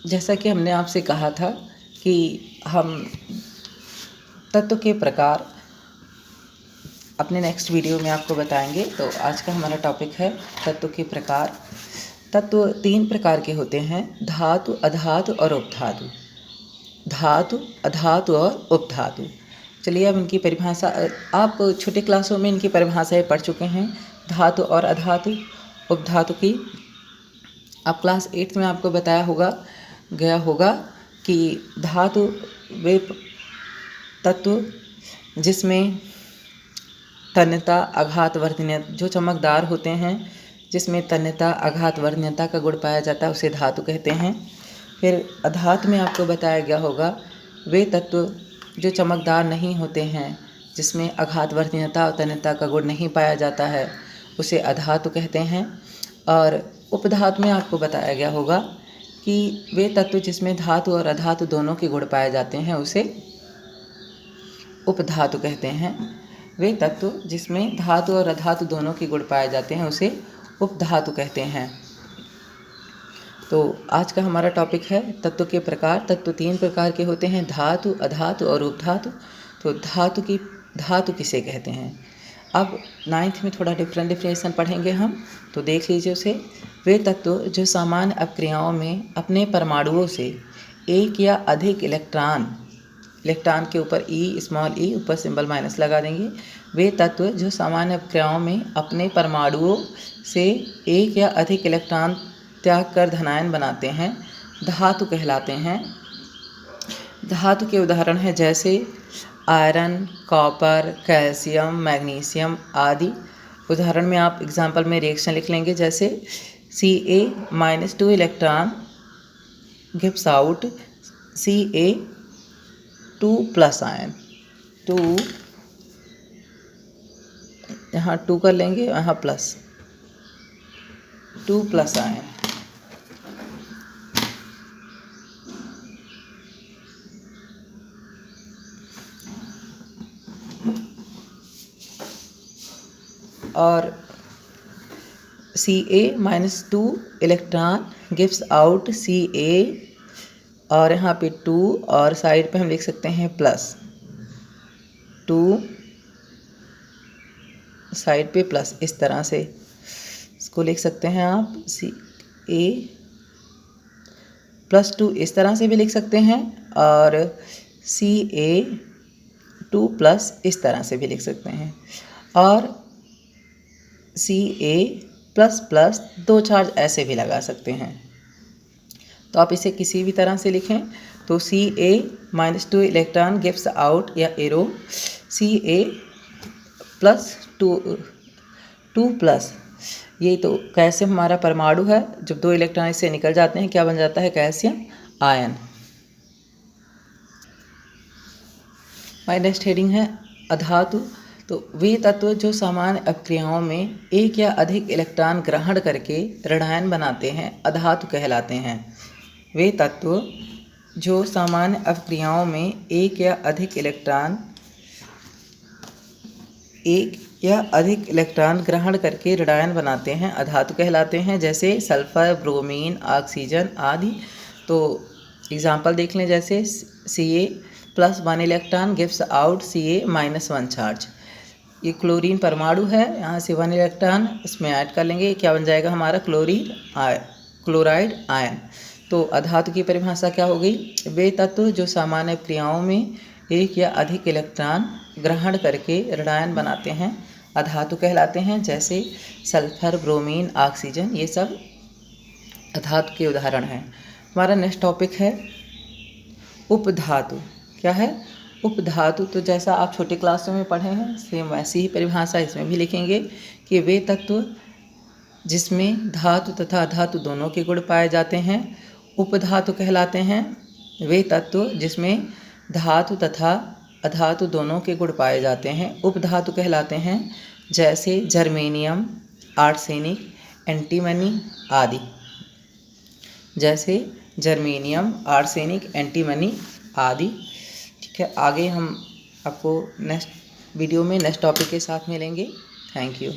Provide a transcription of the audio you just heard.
जैसा कि हमने आपसे कहा था कि हम तत्व के प्रकार अपने नेक्स्ट वीडियो में आपको बताएंगे। तो आज का हमारा टॉपिक है तत्व के प्रकार। तत्व 3 प्रकार के होते हैं: धातु, अधातु और उपधातु। धातु, अधातु और उपधातु। चलिए अब इनकी परिभाषा, आप छोटे क्लासों में इनकी परिभाषाएं पढ़ चुके हैं, धातु और अधातु, उपधातु की। आप क्लास 8 में आपको बताया गया होगा कि धातु वे तत्व जिसमें तन्यता, आघात, वर्धनीयता, जो चमकदार होते हैं, जिसमें तन्यता, आघात, वर्धनीयता का गुण पाया जाता है, उसे धातु कहते हैं। फिर अधातु में आपको बताया गया होगा वे तत्व जो चमकदार नहीं होते हैं, जिसमें आघात, वर्धनीयता और तन्यता का गुण नहीं पाया जाता है, उसे अधातु कहते हैं। और उपधातु में आपको बताया गया होगा कि वे तत्व जिसमें धातु और अधातु दोनों के गुण पाए जाते हैं, उसे उपधातु कहते हैं। वे तत्व जिसमें धातु और अधातु दोनों के गुण पाए जाते हैं, उसे उपधातु कहते हैं। तो आज का हमारा टॉपिक है तत्व के प्रकार। तत्व 3 प्रकार के होते हैं: धातु, अधातु और उपधातु। तो धातु किसे कहते हैं? अब 9th में थोड़ा डिफरेंशिएशन पढ़ेंगे हम, तो देख लीजिए उसे। वे तत्व जो सामान्य अपक्रियाओं में अपने परमाणुओं से एक या अधिक इलेक्ट्रॉन के ऊपर स्मॉल ई ऊपर सिंबल माइनस लगा देंगे। वे तत्व जो सामान्य अपक्रियाओं में अपने परमाणुओं से एक या अधिक इलेक्ट्रॉन त्याग कर धनायन बनाते हैं, धातु कहलाते हैं। धातु के उदाहरण हैं जैसे आयरन, कॉपर, कैल्शियम, मैग्नीशियम आदि। उदाहरण में आप एग्जाम्पल में रिएक्शन लिख लेंगे, जैसे Ca-2 electron gives out Ca2+ ion. 2 यहाँ 2 कर लेंगे, यहाँ प्लस 2+ आयन। और Ca-2 electron gives out Ca, और यहाँ पे 2 और साइड पे हम लिख सकते हैं प्लस 2, साइड पे प्लस। इस तरह से इसको लिख सकते हैं आप Ca+2 इस तरह से भी लिख सकते हैं, और Ca2+ इस तरह से भी लिख सकते हैं, और Ca++ 2 चार्ज ऐसे भी लगा सकते हैं। तो आप इसे किसी भी तरह से लिखें। तो Ca-2 इलेक्ट्रॉन गिव्स आउट या एरो Ca+2+। ये तो कैल्शियम हमारा परमाणु है, जब 2 इलेक्ट्रॉन इससे निकल जाते हैं क्या बन जाता है? Calcium ion. हमारी नेक्स्ट हेडिंग है अधातु। तो वे तत्व जो सामान्य अपक्रियाओं में एक या अधिक इलेक्ट्रॉन ग्रहण करके ऋणायन बनाते हैं, अधातु कहलाते हैं। वे तत्व जो सामान्य अपक्रियाओं में एक या अधिक इलेक्ट्रॉन ग्रहण करके ऋणायन बनाते हैं, अधातु कहलाते हैं। जैसे सल्फर, ब्रोमीन, ऑक्सीजन आदि। तो एग्जाम्पल देख लें, जैसे Ca+1 electron gives out Ca-1 charge. ये क्लोरीन परमाणु है, यहाँ से 1 इलेक्ट्रॉन इसमें ऐड कर लेंगे, क्या बन जाएगा हमारा? Chloride ion. तो अधातु की परिभाषा क्या हो गई? वे तत्व जो सामान्य क्रियाओं में एक या अधिक इलेक्ट्रॉन ग्रहण करके ऋणायन बनाते हैं, अधातु कहलाते हैं। जैसे सल्फर, ब्रोमीन, ऑक्सीजन, ये सब अधातु के उदाहरण हैं। हमारा नेक्स्ट टॉपिक है उपधातु। क्या है? उपधातु। तो जैसा आप छोटे क्लासों में पढ़े हैं, सेम वैसी ही परिभाषा इसमें भी लिखेंगे कि वे तत्व जिसमें धातु तथा अधातु दोनों के गुण पाए जाते हैं, उपधातु कहलाते हैं। वे तत्व जिसमें धातु तथा अधातु दोनों के गुण पाए जाते हैं, उपधातु कहलाते हैं। जैसे जर्मेनियम, आर्सेनिक, एंटीमनी आदि। ठीक है, आगे हम आपको नेक्स्ट वीडियो में नेक्स्ट टॉपिक के साथ मिलेंगे। Thank you.